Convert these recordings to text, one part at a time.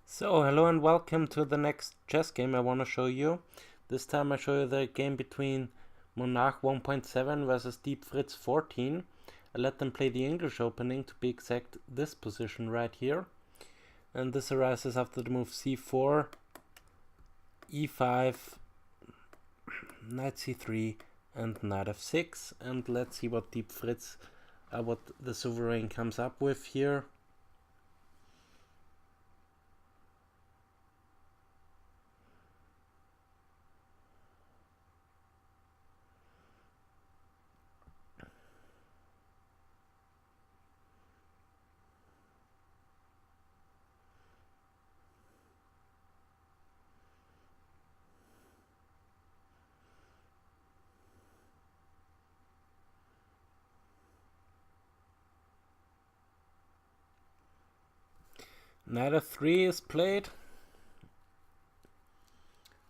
So, hello and welcome to the next chess game I want to show you. This time I show you the game between Monarch 1.7 versus Deep Fritz 14. I let them play the English opening, to be exact, this position right here. And this arises after the move c4, e5, knight c3, and knight f6. And let's see what Deep Fritz, what the sovereign comes up with here. Knight f3 is played.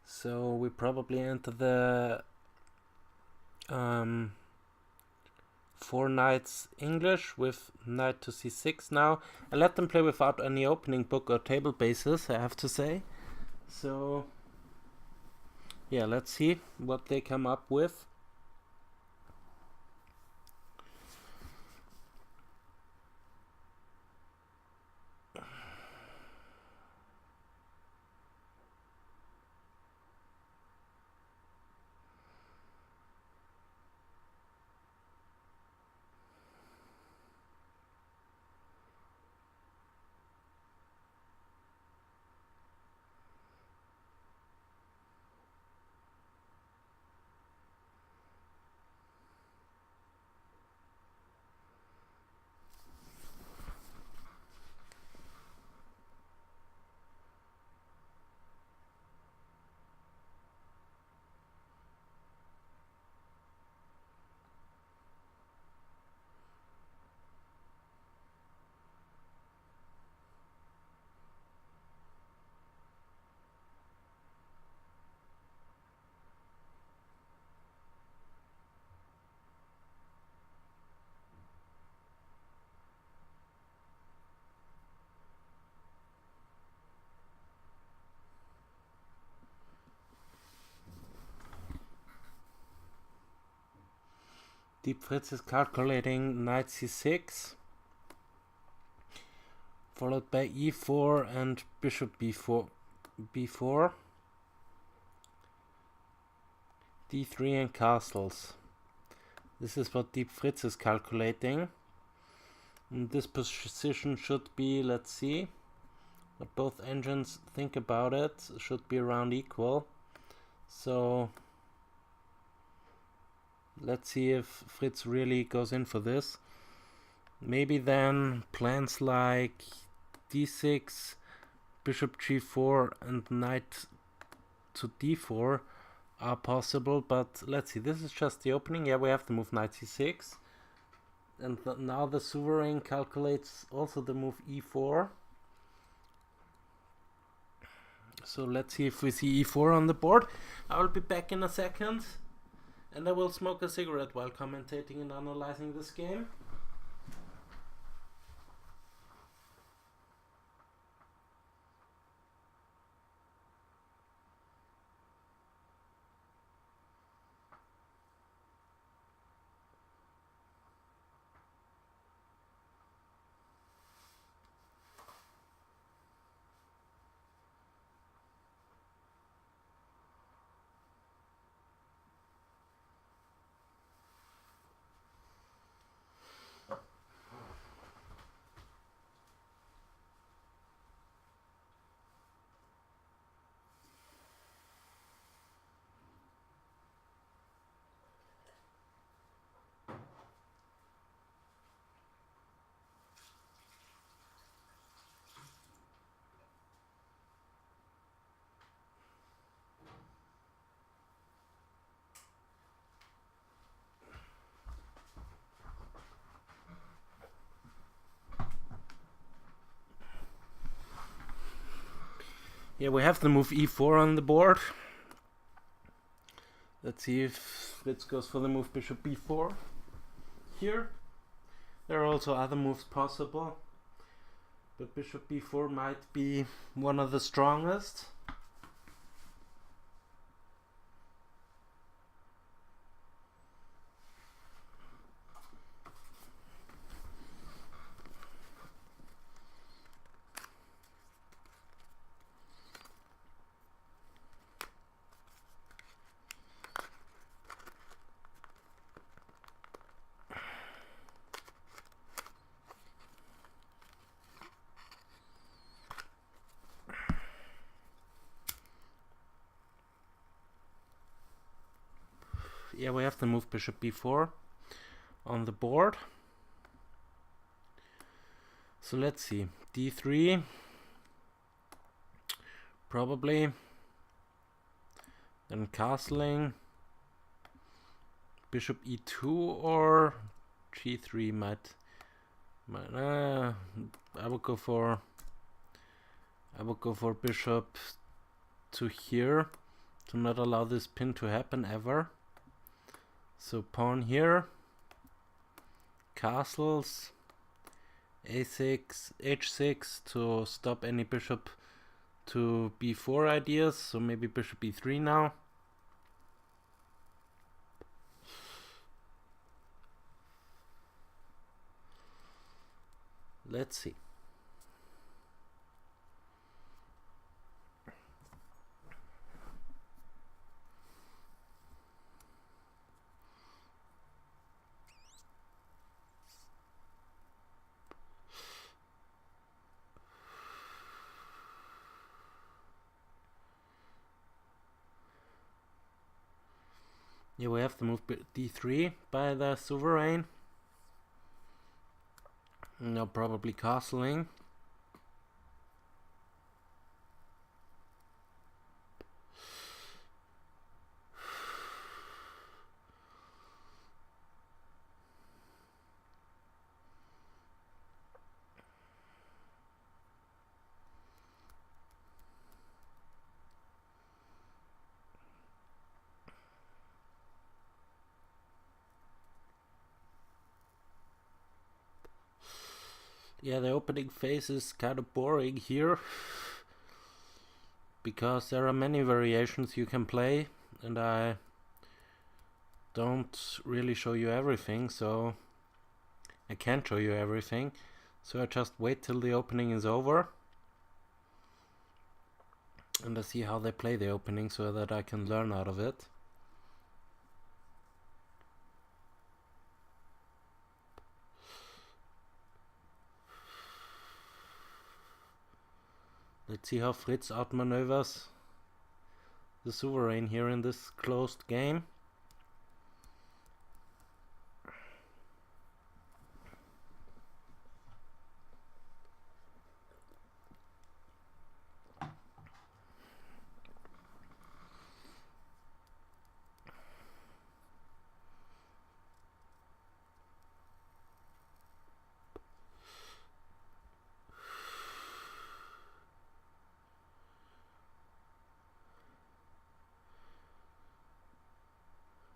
So we probably enter the 4 knights English with knight to c6 now. I let them play without any opening book or table bases, I have to say. So yeah, let's see what they come up with. Deep Fritz is calculating knight c6, followed by e4 and bishop b4, d3 and castles. This is what Deep Fritz is calculating. And this position should be, let's see what both engines think about it, should be around equal. So let's see if Fritz really goes in for this. Maybe then plans like d6, bishop g4 and knight to d4 are possible, but let's see, this is just the opening. Yeah, we have to move knight c6, and now the sovereign calculates also the move e4. So let's see if we see e4 on the board. I will be back in a second, and I will smoke a cigarette while commentating and analyzing this game. Yeah, we have the move e4 on the board. Let's see if Fritz goes for the move bishop b4 here. There are also other moves possible. But bishop b4 might be one of the strongest. Yeah, we have to move bishop b4 on the board. So let's see, d3, probably, then castling, bishop e2 or g3 might I would go for bishop to here to not allow this pin to happen ever. So pawn here, castles, a6, h6 to stop any bishop to b4 ideas. So maybe bishop e3 now. Let's see. Yeah, we have to move d3 by the sovereign. Now probably castling. Yeah, the opening phase is kind of boring here because there are many variations you can play and I don't really show you everything, so I can't show you everything, so I just wait till the opening is over and I see how they play the opening so that I can learn out of it. Let's see how Fritz outmaneuvers the sovereign here in this closed game.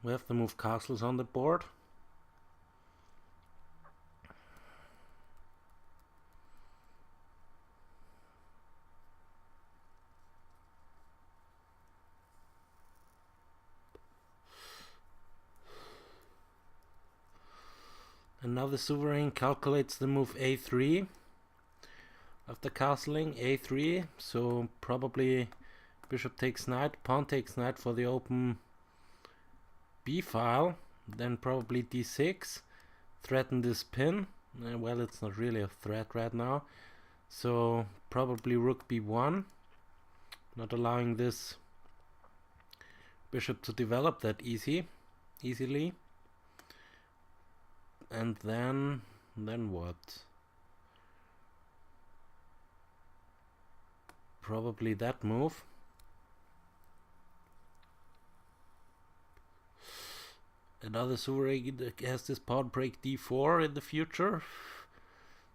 We have to move castles on the board. And now the sovereign calculates the move a3 after castling a3, so probably bishop takes knight, pawn takes knight for the open b file, then probably d6, threaten this pin. Well, it's not really a threat right now, so probably rook b1, not allowing this bishop to develop that easily. And then what? Probably that move. Another sovereign has this pawn break d4 in the future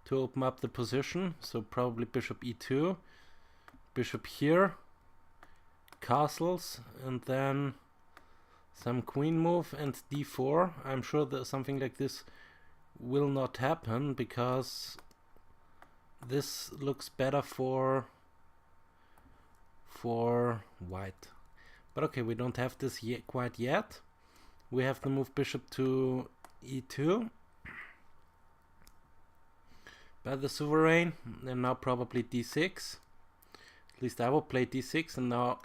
to open up the position. So probably bishop e2, bishop here, castles, and then some queen move and d4. I'm sure that something like this will not happen because this looks better for white. But okay, we don't have this yet, quite yet. We have to move bishop to e2 by the sovereign, and now probably d6. At least I will play d6, and now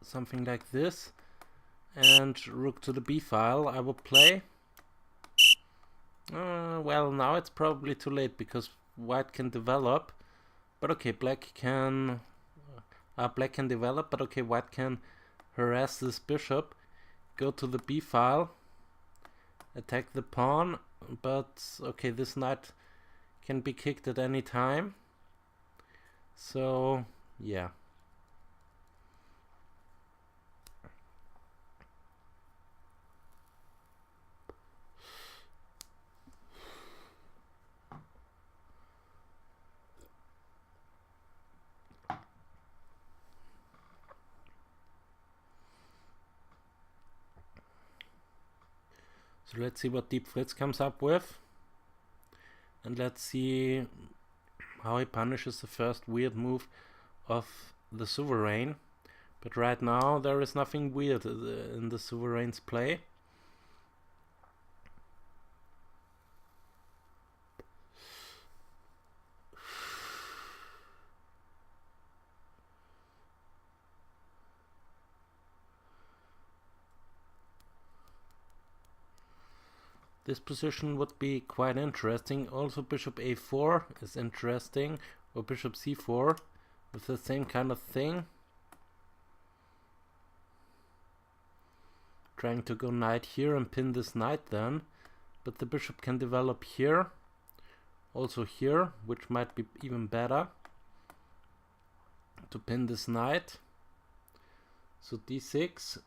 something like this. And rook to the b file I will play. Well, now it's probably too late because white can develop. But okay, black can develop, but okay, white can harass this bishop, go to the b file, attack the pawn, but okay, this knight can be kicked at any time. So yeah. So let's see what Deep Fritz comes up with. And let's see how he punishes the first weird move of the sovereign. But right now there is nothing weird in the sovereign's play. This position would be quite interesting. Also bishop a4 is interesting, or bishop c4 with the same kind of thing. Trying to go knight here and pin this knight then, but the bishop can develop here, also here, which might be even better to pin this knight. So d6.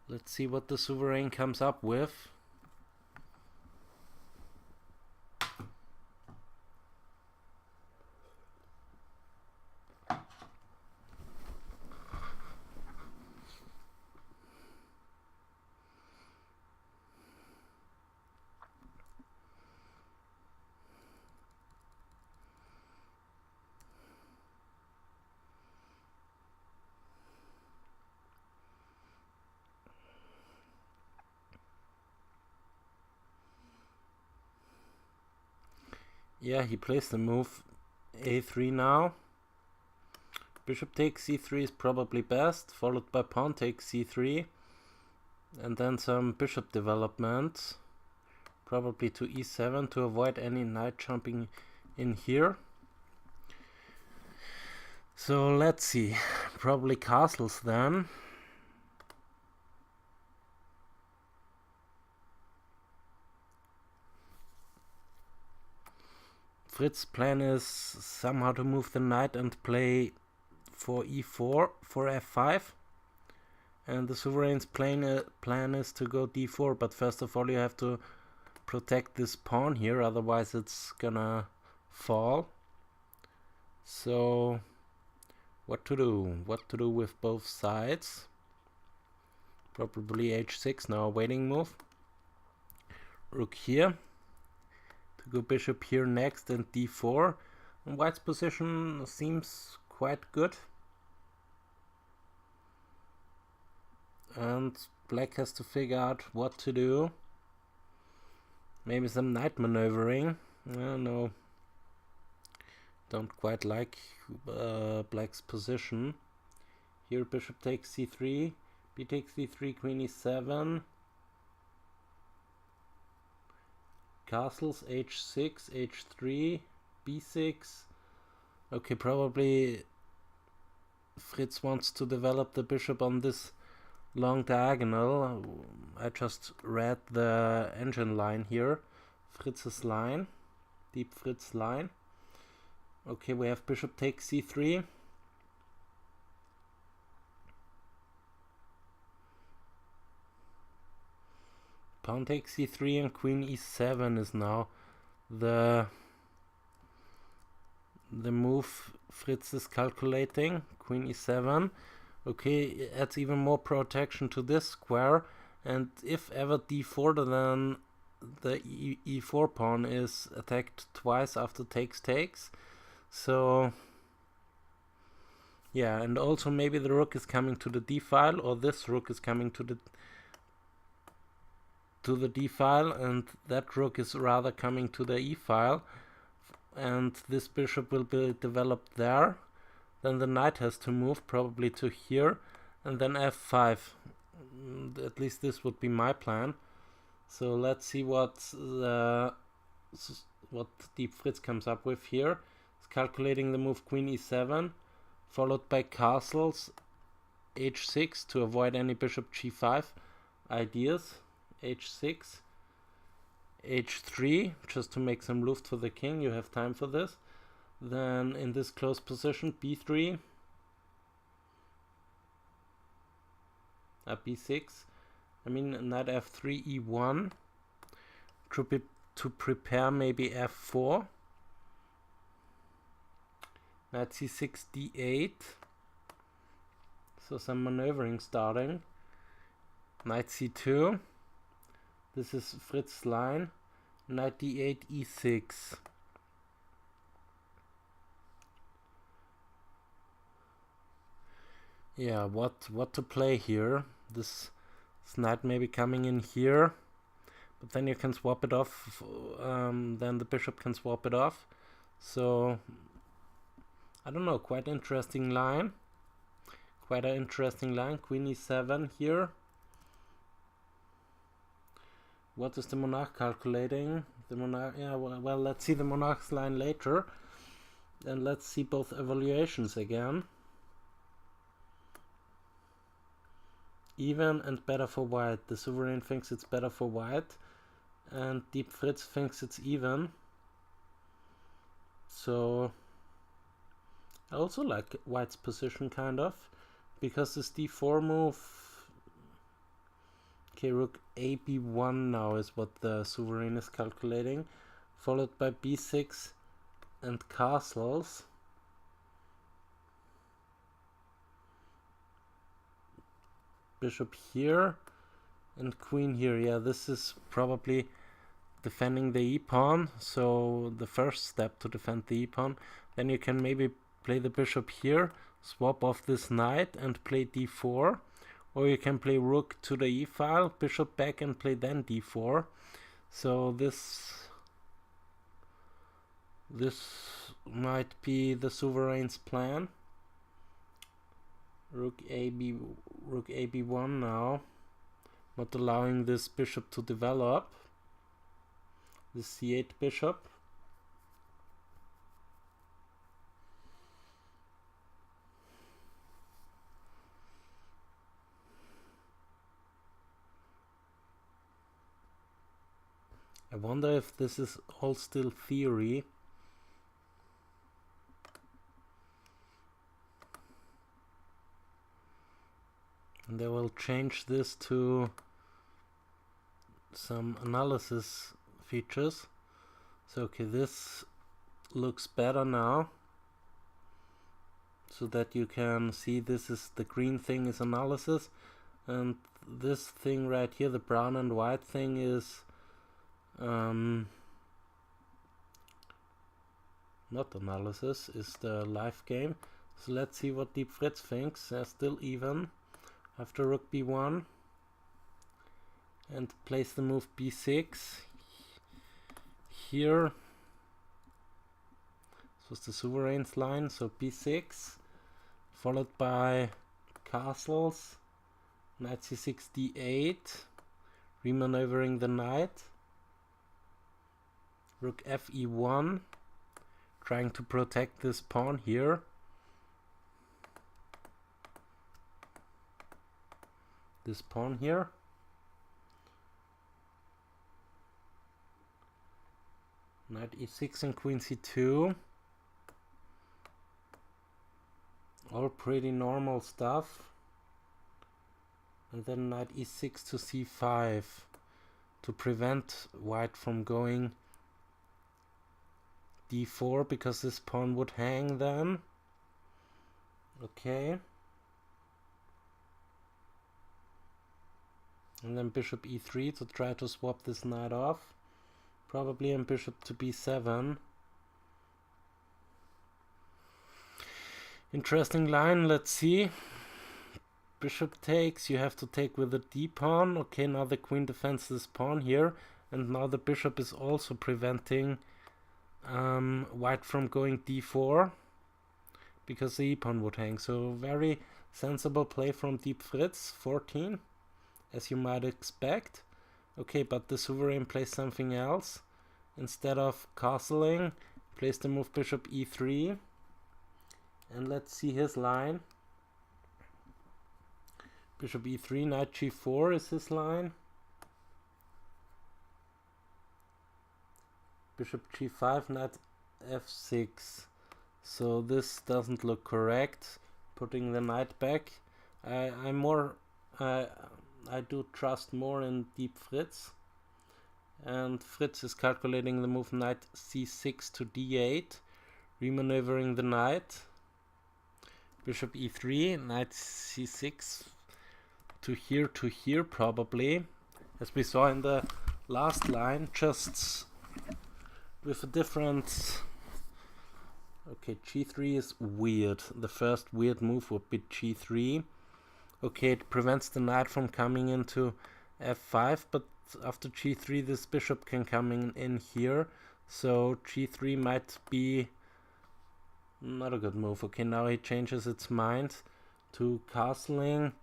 Let's see what the sovereign comes up with. Yeah, he plays the move a3 now. Bishop takes c3 is probably best, followed by pawn takes c3. And then some bishop development. Probably to e7 to avoid any knight jumping in here. So let's see. Probably castles then. Fritz's plan is somehow to move the knight and play for e4 for f5, and the sovereign's plan is to go d4, but first of all you have to protect this pawn here, otherwise it's gonna fall. So what to do with both sides? Probably h6 now, a waiting move. Rook here to go bishop here next, and d4. And white's position seems quite good. And black has to figure out what to do. Maybe some knight maneuvering. No, don't quite like black's position. Here bishop takes c3, b takes c3, queen e7. Castles h6, h3, b6. Okay, probably Fritz wants to develop the bishop on this long diagonal. I just read the engine line here. Fritz's line. Deep Fritz line. Okay, we have bishop takes c3. Pawn takes c3 and queen e7 is now the the move Fritz is calculating. Queen e7. Okay, it adds even more protection to this square. And if ever d4, then the e4 pawn is attacked twice after takes. So yeah, and also maybe the rook is coming to the d file, or this rook is coming to the d file, and that rook is rather coming to the e file, and this bishop will be developed there. Then the knight has to move probably to here, and then f5. At least this would be my plan. So let's see what Deep Fritz comes up with here. It's calculating the move queen e7, followed by castles h6 to avoid any bishop g5 ideas. h6, h3 just to make some luft for the king. You have time for this. Then in this close position, b3, b6. I mean knight f3, e1 to prepare maybe f4. Knight c6, d8. So some maneuvering starting. Knight c2. This is Fritz's line. Knight d8, e6. Yeah, what to play here? This knight maybe coming in here, but then you can swap it off. Then the bishop can swap it off. So I don't know. Quite interesting line. Quite an interesting line. Queen e7 here. What is the Monarch calculating? The Monarch, yeah, well, let's see the Monarch's line later. And let's see both evaluations again. Even and better for white. The sovereign thinks it's better for white, and Deep Fritz thinks it's even. So I also like white's position kind of, because this d4 move. Okay, rook a b1 now is what the sovereign is calculating, followed by b6 and castles. Bishop here and queen here. Yeah, this is probably defending the e-pawn, so the first step to defend the e-pawn. Then you can maybe play the bishop here, swap off this knight and play d4, or you can play rook to the e-file, bishop back and play then d4. So this might be the sovereign's plan. Rook ab1 now, not allowing this bishop to develop. The c8 bishop. I wonder if this is all still theory. And I will change this to some analysis features. So okay, this looks better now, so that you can see this is the green thing is analysis, and this thing right here, the brown and white thing, is not analysis, is the live game. So let's see what Deep Fritz thinks. Still even after rook b1, and place the move b6 here. This was the sovereign's line, so b6 followed by castles, knight c6, d8, remaneuvering the knight, rook fe1, trying to protect this pawn here. This pawn here. Knight e6 and queen c2. All pretty normal stuff. And then knight e6 to c5 to prevent white from going d4 because this pawn would hang then. Okay. And then bishop e3 to try to swap this knight off. Probably and bishop to b7. Interesting line, let's see. Bishop takes, you have to take with the d pawn. Okay, now the queen defends this pawn here. And now the bishop is also preventing white from going d4. Because the e pawn would hang. So very sensible play from Deep Fritz, 14. As you might expect. Okay, but the sovereign plays something else. Instead of castling, plays the move bishop e3. And let's see his line. Bishop e3, knight g4 is his line. Bishop g5, knight f6. So this doesn't look correct. Putting the knight back. I do trust more in Deep Fritz. And Fritz is calculating the move knight c6 to d8. Remaneuvering the knight. Bishop e3, knight c6 to here probably. As we saw in the last line, just with a different... Okay, g3 is weird. The first weird move would be g3. Okay, it prevents the knight from coming into f5, but after g3 this bishop can come in here. So g3 might be not a good move. Okay, now he changes its mind to castling,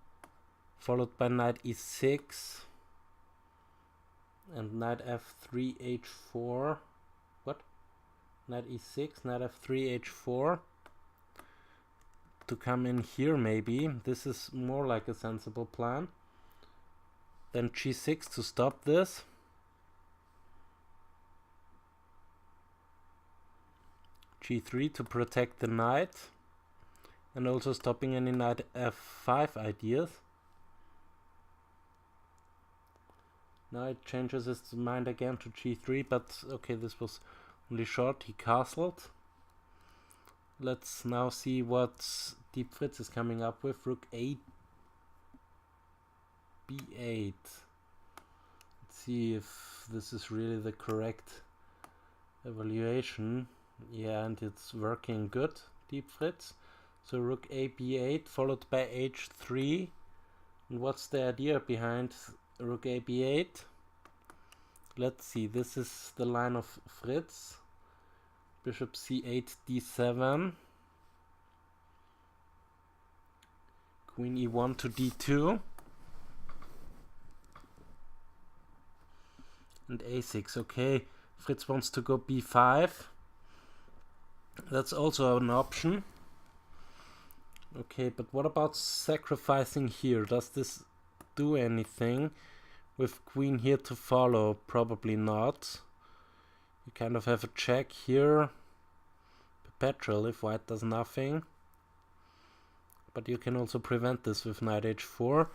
followed by knight e6 and knight f3 h4. What? Knight e6, knight f3 h4. To come in here maybe. This is more like a sensible plan. Then g6 to stop this. g3 to protect the knight. And also stopping any knight f5 ideas. Now it changes its mind again to g3, but okay, this was only short. He castled. Let's now see what Deep Fritz is coming up with. Rook a b8. Let's see if this is really the correct evaluation. Yeah, and it's working good, Deep Fritz. So rook a b8 followed by h3. And what's the idea behind rook a b8? Let's see, this is the line of Fritz. Bishop c8 d7. Queen e1 to d2. And a6. Okay, Fritz wants to go b5. That's also an option. Okay, but what about sacrificing here? Does this do anything? With queen here to follow, probably not. You kind of have a check here. Perpetual if white does nothing. But you can also prevent this with knight h4.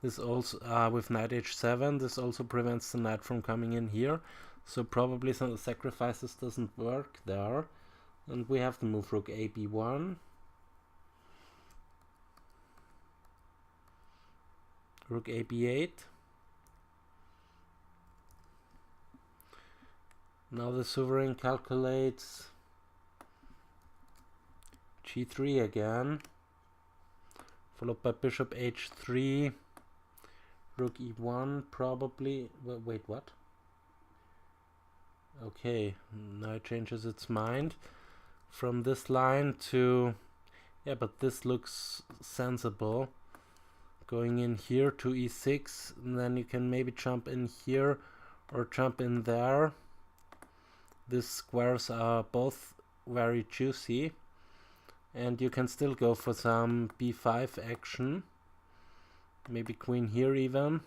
This also with knight h7. This also prevents the knight from coming in here. So probably some sacrifices doesn't work there. And we have to move rook a b1. Rook a b8. Now the sovereign calculates g3 again, followed by bishop h3, rook e1 probably. Wait, what? Okay, now it changes its mind from this line to... Yeah, but this looks sensible. Going in here to e6, and then you can maybe jump in here or jump in there. These squares are both very juicy, and you can still go for some b5 action. Maybe queen here even.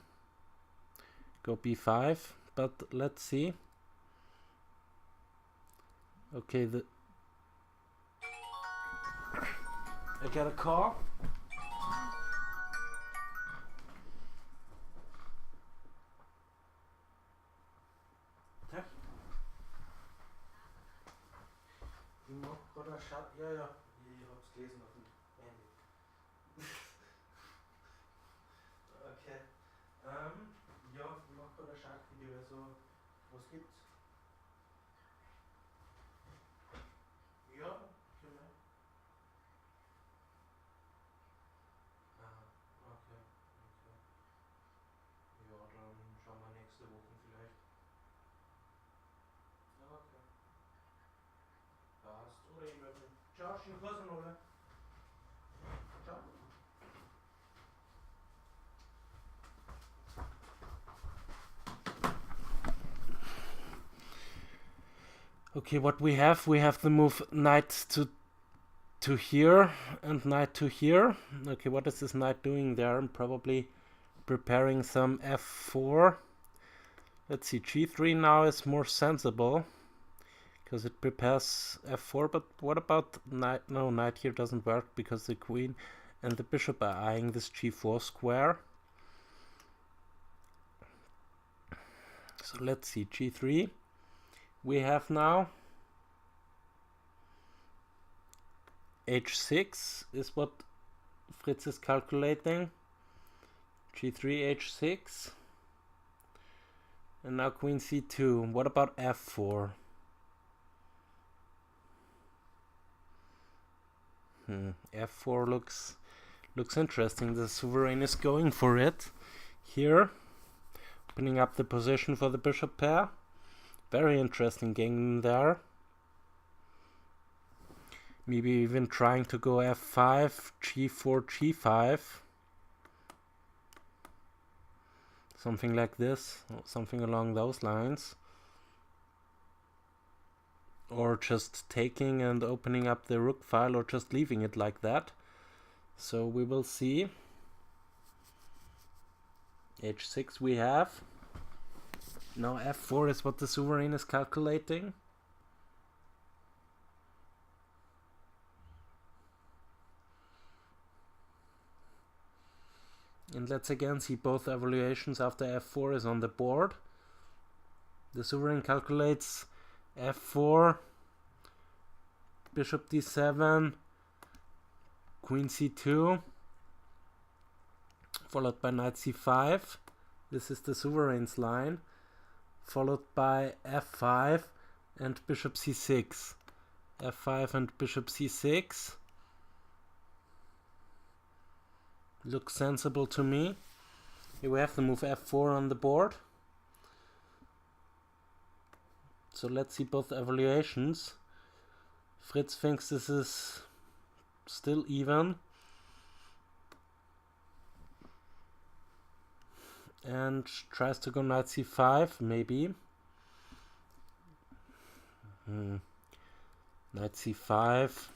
Go b5, but let's see. Okay, I got a call. Ja, ja, ich hab's gelesen auf dem Handy. Okay. Ja, ich mach gerade ein Schachvideo, also was gibt's? Ja, genau. Aha, okay, okay. Ja, dann schauen wir nächste Woche vielleicht. Ja, okay. Passt. Oder ich melde mich. Ciao, schönen Gruß an alle. Ciao. Okay, what we have the move knight to here and knight to here. Okay, what is this knight doing there? I'm probably preparing some f4. Let's see, g3 now is more sensible because it prepares f4, but what about knight? No, knight here doesn't work because the queen and the bishop are eyeing this g4 square. So let's see, g3 we have now. h6 is what Fritz is calculating. g3, h6. And now queen c2. What about f4? F4 looks interesting. The sovereign is going for it here, opening up the position for the bishop pair. Very interesting game there. Maybe even trying to go f5, g4, g5. Something like this, something along those lines. Or just taking and opening up the rook file, or just leaving it like that. So we will see. h6 we have. Now f4 is what the sovereign is calculating. And let's again see both evaluations after f4 is on the board. The sovereign calculates f4, bishop d7, queen c2, followed by knight c5. This is the sovereign's line, followed by f5 and bishop c6. f5 and bishop c6. Looks sensible to me. Here we have the move f4 on the board. So let's see both evaluations. Fritz thinks this is still even. And tries to go knight c5, maybe. Knight c5.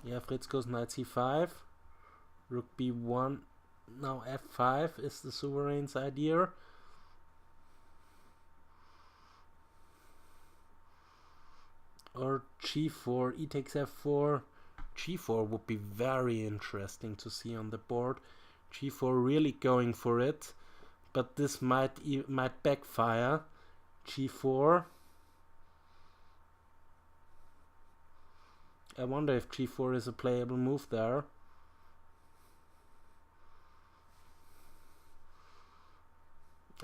Yeah, Fritz goes knight c5. Rook b1. Now f5 is the sovereign's idea. Or g4, e takes f4. g4 would be very interesting to see on the board. g4 really going for it, but this might backfire. g4. I wonder if g4 is a playable move there.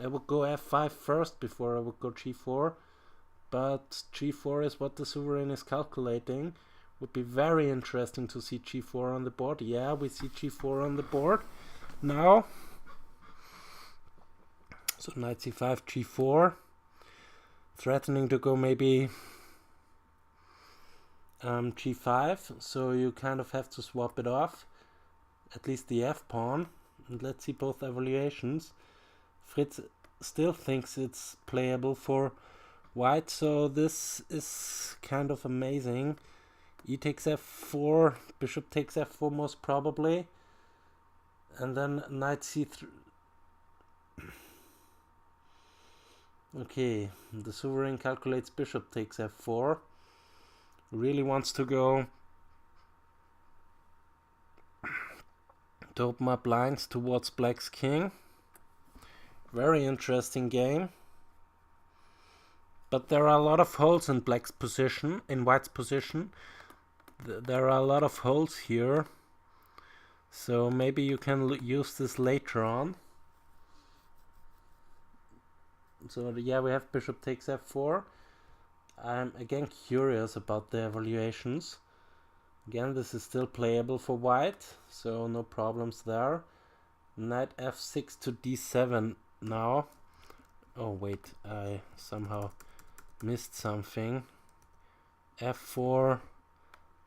I would go f5 first before I would go g4, but g4 is what the sovereign is calculating. Would be very interesting to see g4 on the board. Yeah, we see g4 on the board now. So knight c5, g4, threatening to go maybe g5, so you kind of have to swap it off, at least the f-pawn. And let's see both evaluations. Fritz still thinks it's playable for white, so this is kind of amazing. E takes f4, bishop takes f4 most probably, and then knight c3. Okay, the sovereign calculates bishop takes f4. Really wants to go to open up lines towards black's king. Very interesting game. But there are a lot of holes in black's position, in white's position. There are a lot of holes here. So maybe you can use this later on. So yeah, we have bishop takes f4. I'm again curious about the evaluations. Again, this is still playable for white, so no problems there. Knight f6 to d7 now. Oh wait, I somehow missed something. f4,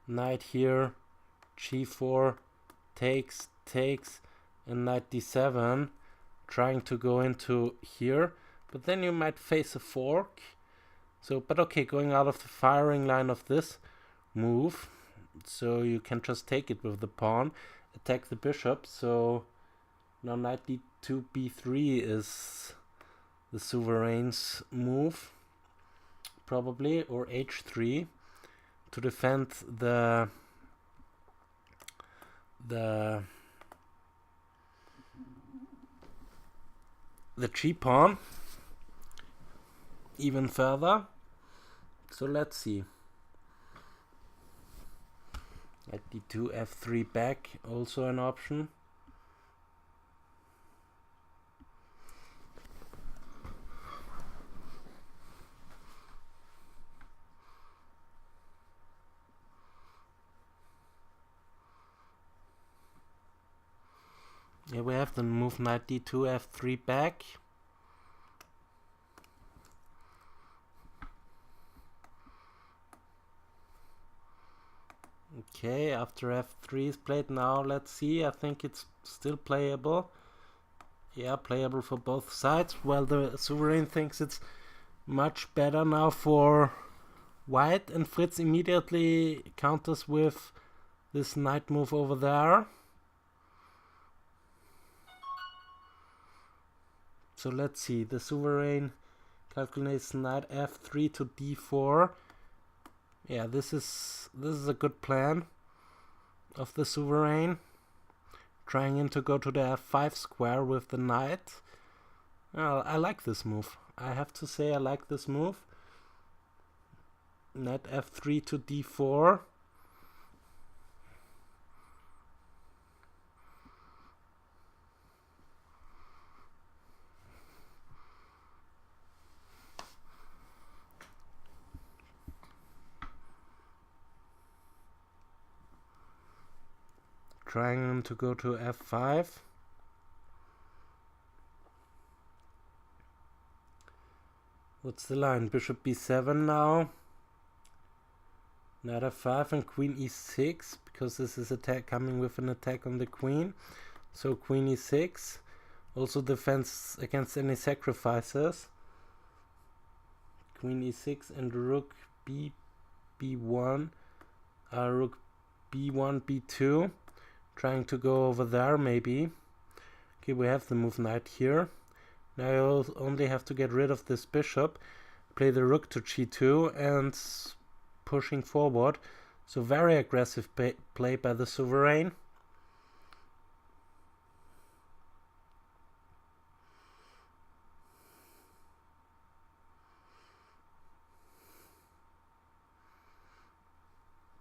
knight here, g4, takes, and knight d7, trying to go into here, but then you might face a fork. So, but okay, going out of the firing line of this move, so you can just take it with the pawn, attack the bishop. So now knight d2, b3 is the sovereign's move, probably, or h3 to defend the g pawn even further. So let's see. Knight d2, f3 back, also an option. Yeah, we have the move knight d2, f3 back. Okay, after f3 is played, now let's see. I think it's still playable. Yeah, playable for both sides. Well, the sovereign thinks it's much better now for white, and Fritz immediately counters with this knight move over there. So let's see. The sovereign calculates knight f3 to d4. Yeah, this is a good plan of the sovereign, trying to go to the f5 square with the knight. Well, I like this move. I have to say I like this move. Knight f3 to d4. Trying to go to f5. What's the line? Bishop b7 now. Knight f5 and queen e6, because this is attack coming with an attack on the queen. So queen e6. Also defense against any sacrifices. Queen e6 and rook b1. Rook b1, b2. Trying to go over there, maybe. Okay, we have the move knight here. Now I only have to get rid of this bishop, play the rook to g2, and pushing forward. So very aggressive play by the sovereign.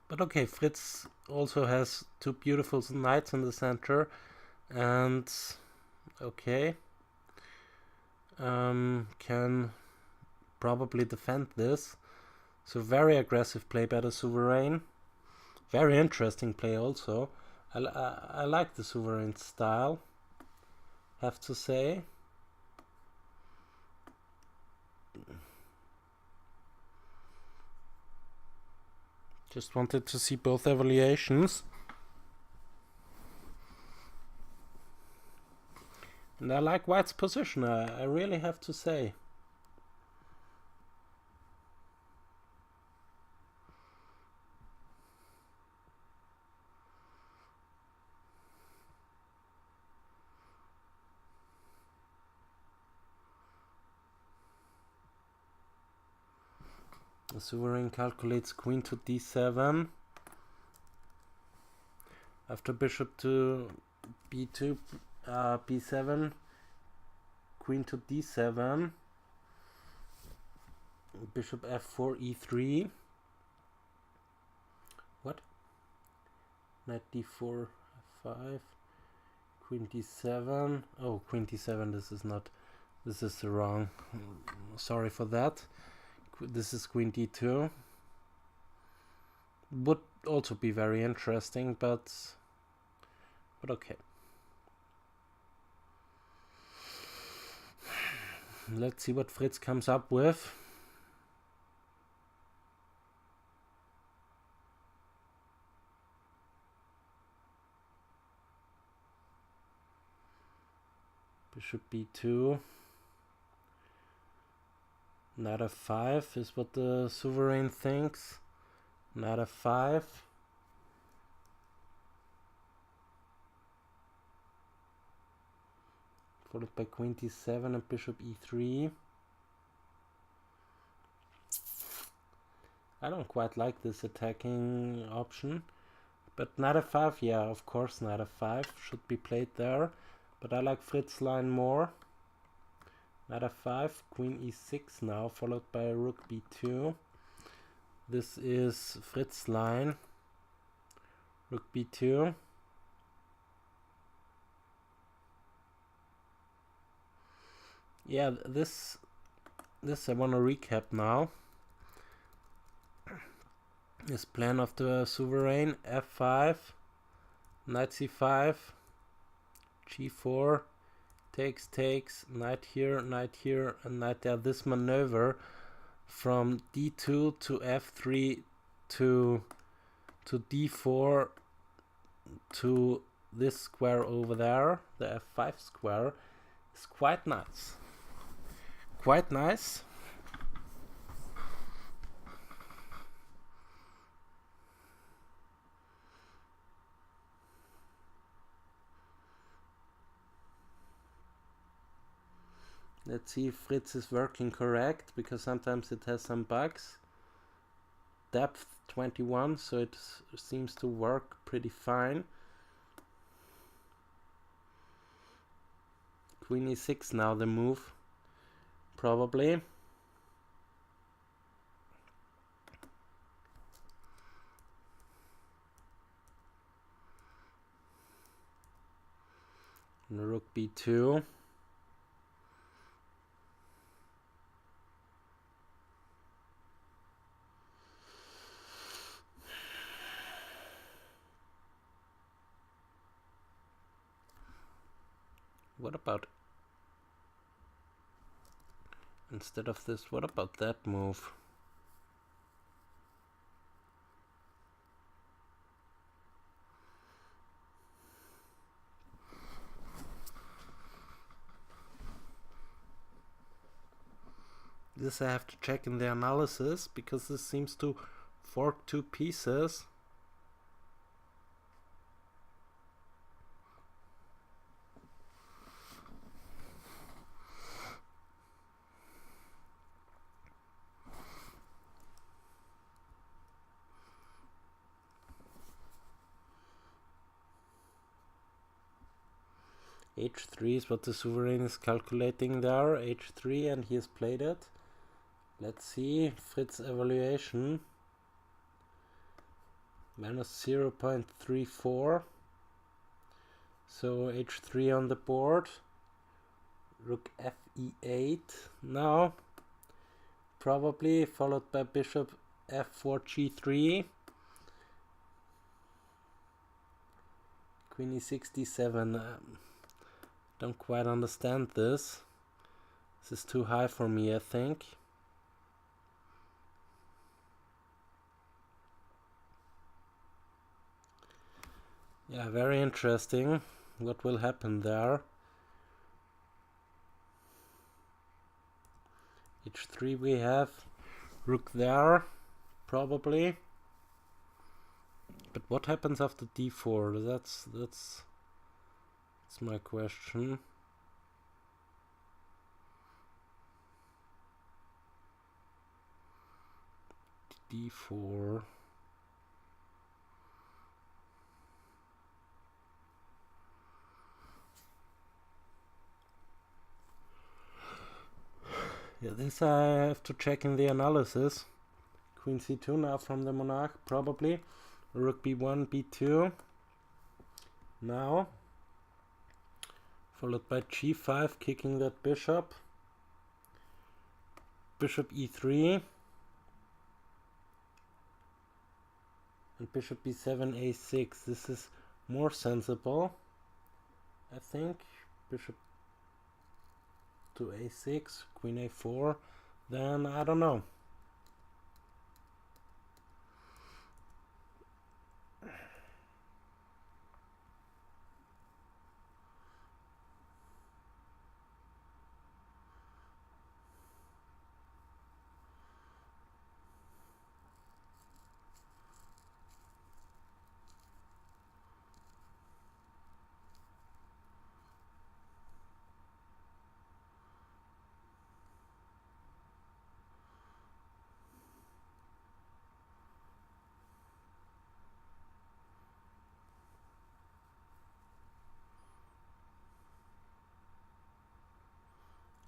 But okay, Fritz also has two beautiful knights in the center, and okay, can probably defend this. So very aggressive play by the sovereign. Very interesting play also. I like the sovereign style, have to say. Just wanted to see both evaluations. And I like white's position, I really have to say. The sovereign calculates queen to d7. After bishop to b2, b7, queen to d7, bishop f4, e3. What? Knight d4, f5, queen d7. Oh, queen d7, this is wrong. Sorry for that. This is queen d2. Would also be very interesting, but okay. Let's see what Fritz comes up with. Bishop b2. Knight f5 is what the sovereign thinks. Knight f5. Followed by queen d7 and bishop e3. I don't quite like this attacking option. But knight f5, yeah, of course knight f5 should be played there. But I like Fritz's line more. Knight f5, queen e6 now, followed by rook b2. This is Fritz's line. Rook b2. Yeah, this I want to recap now. This plan of the sovereign: f5, knight c5, g4, takes, knight here, and knight there. This maneuver from d2 to f3 to d4 to this square over there, the f5 square, is quite nice. Quite nice. Let's see if Fritz is working correct, because sometimes it has some bugs. Depth 21, so it seems to work pretty fine. Queen e6 now the move, probably. And rook b2. What about, instead of this, what about that move? This I have to check in the analysis, because this seems to fork two pieces. h3 is what the sovereign is calculating there, h3, and he has played it. Let's see, Fritz evaluation. Minus 0.34. So h3 on the board. Rook fe8 now. Probably followed by bishop f4 g3. Queen e6 d7. Don't quite understand this. This is too high for me, I think. Yeah, very interesting. What will happen there? h3 we have. Rook there, probably. But what happens after d4? That's my question. d4. Yeah, this I have to check in the analysis. Queen c2 now from the Monarch, probably. Rook b1, b2. Now, followed by g5, kicking that bishop. Bishop e3. And bishop b7, a6. This is more sensible, I think. Bishop to a6, queen a4. Then, I don't know.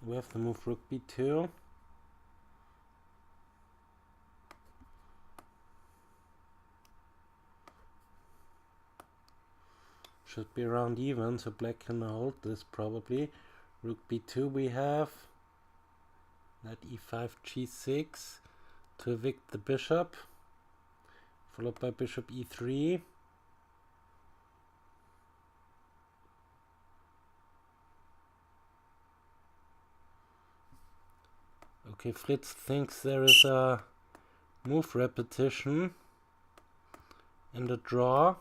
We have to move rook b2. Should be around even, so black can hold this probably. Rook b2 we have. Knight e5, g6 to evict the bishop. Followed by bishop e3. Okay, Fritz thinks there is a move repetition and a draw.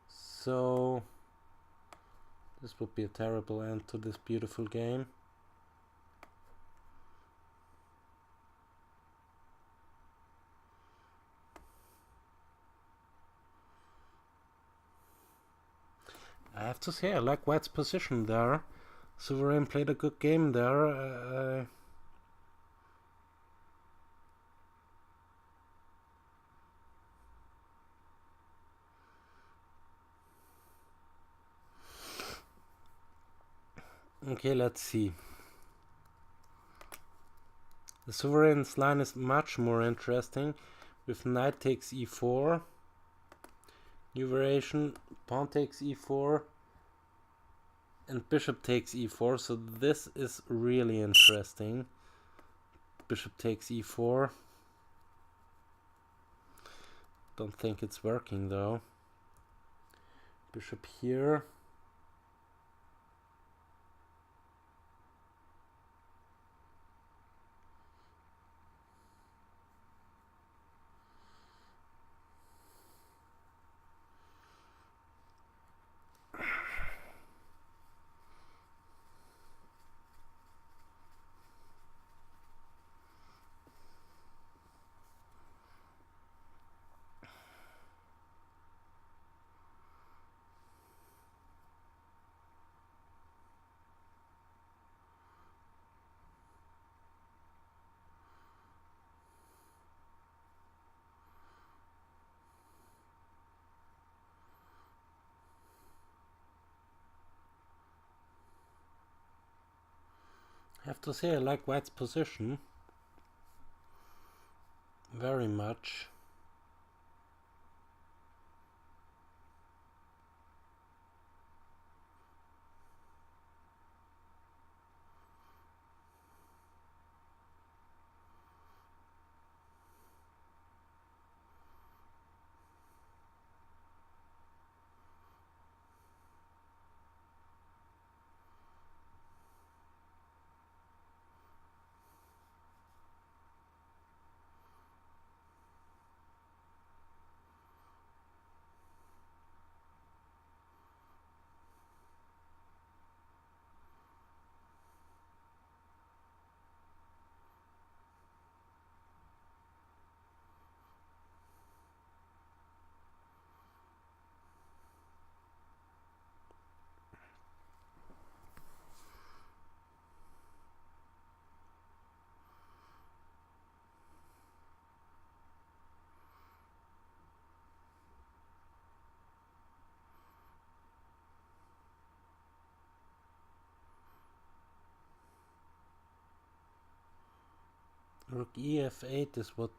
So this would be a terrible end to this beautiful game. I have to say, I like White's position there. Sovereign played a good game there. Okay, let's see. The Sovereign's line is much more interesting with knight takes e4. New variation, pawn takes e4 and bishop takes e4, so this is really interesting. Bishop takes e4. Don't think it's working though. Bishop here. I have to say I like White's position very much. Rook e f8 is what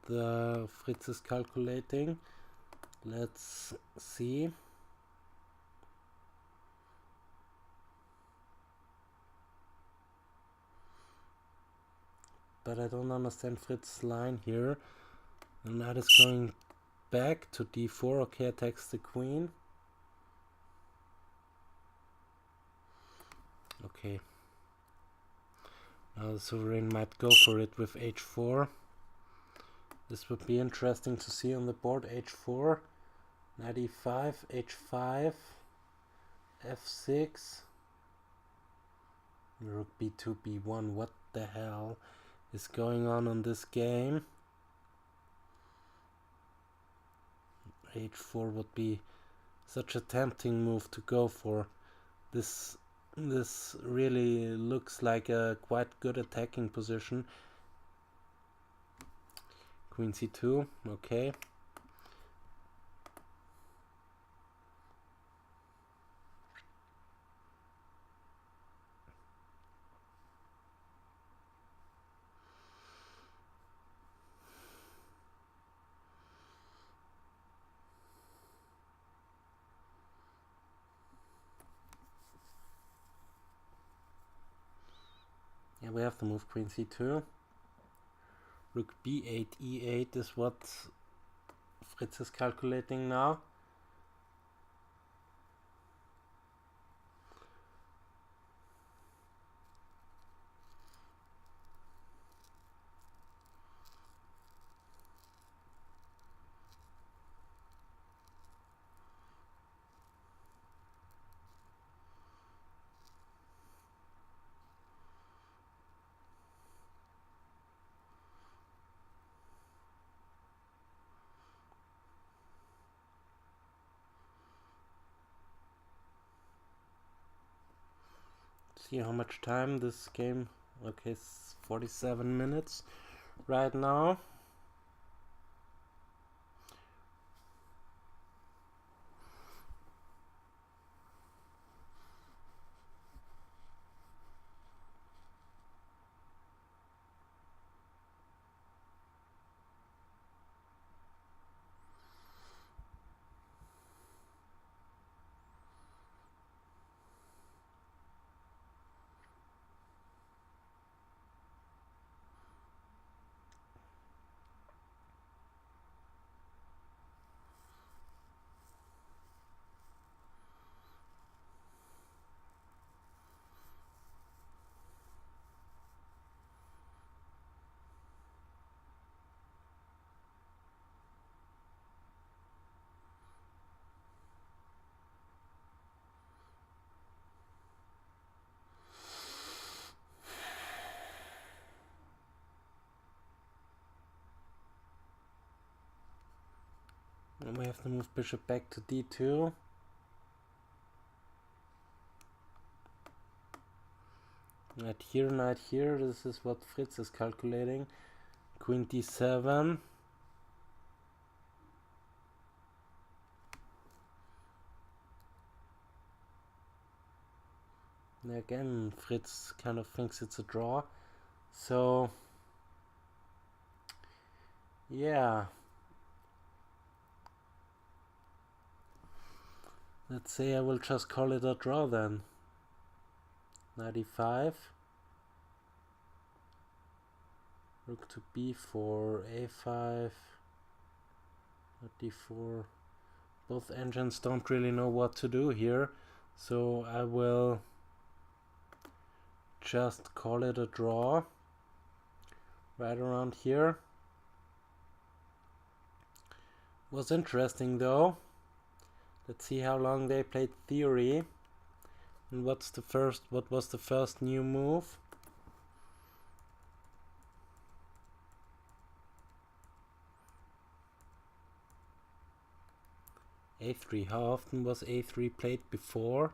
Fritz is calculating. Let's see. But I don't understand Fritz's line here. The knight is going back to d4. Okay, attacks the queen. Okay. Now the sovereign might go for it with h4. This would be interesting to see on the board. h4, knight e5, h5, f6, rook b2, b1. What the hell is going on this game? h4 would be such a tempting move to go for. This really looks like a quite good attacking position. Queen c2, okay. Yeah, we have to move queen c2. Rook b8, e8 is what Fritz is calculating now. See how much time this game. Okay, it's 47 minutes right now. And we have to move bishop back to d2. Knight here. This is what Fritz is calculating. Queen d7. And again, Fritz kind of thinks it's a draw. So, yeah. Let's say I will just call it a draw then. Knight e5. Rook to b4, a5, d4. Both engines don't really know what to do here, so I will just call it a draw right around here. Was interesting though. Let's see how long they played theory. And what was the first new move? a3. How often was a3 played before?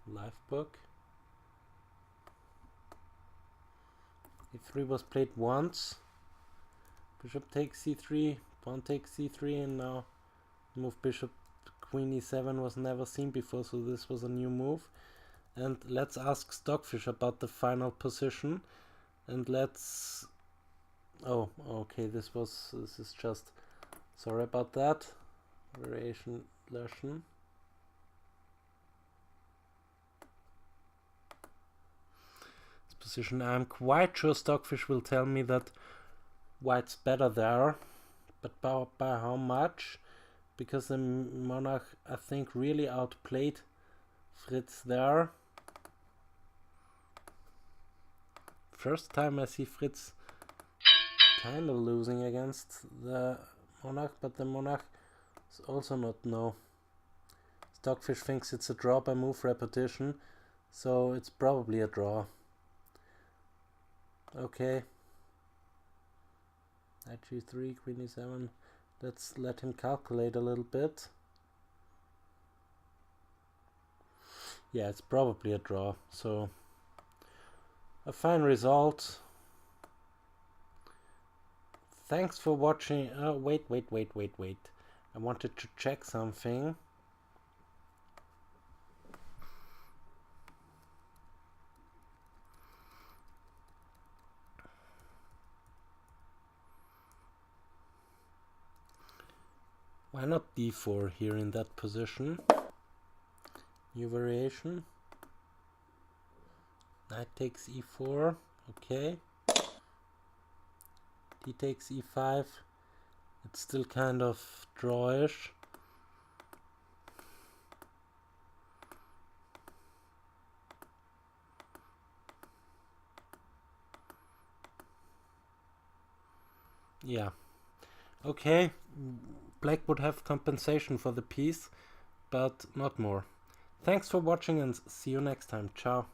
Live book. a3 was played once. Bishop takes c3, pawn takes c3, and now move bishop queen e7 was never seen before, so this was a new move. And let's ask Stockfish about the final position. And let's... Oh, okay, this is just... Sorry about that. Variation lesson. This position, I'm quite sure Stockfish will tell me that white's better there. But by how much? Because the Monarch, I think, really outplayed Fritz there. First time I see Fritz kind of losing against the Monarch, but the Monarch is also not no. Stockfish thinks it's a draw by move repetition, so it's probably a draw. Okay. Knight g3, queen e7. Let's let him calculate a little bit. Yeah, it's probably a draw, so a fine result. Thanks for watching. Oh, wait. I wanted to check something. Why not d4 here in that position? New variation. Knight takes e4. Okay. D takes e5. It's still kind of drawish. Yeah. Okay. Black would have compensation for the piece, but not more. Thanks for watching and see you next time. Ciao.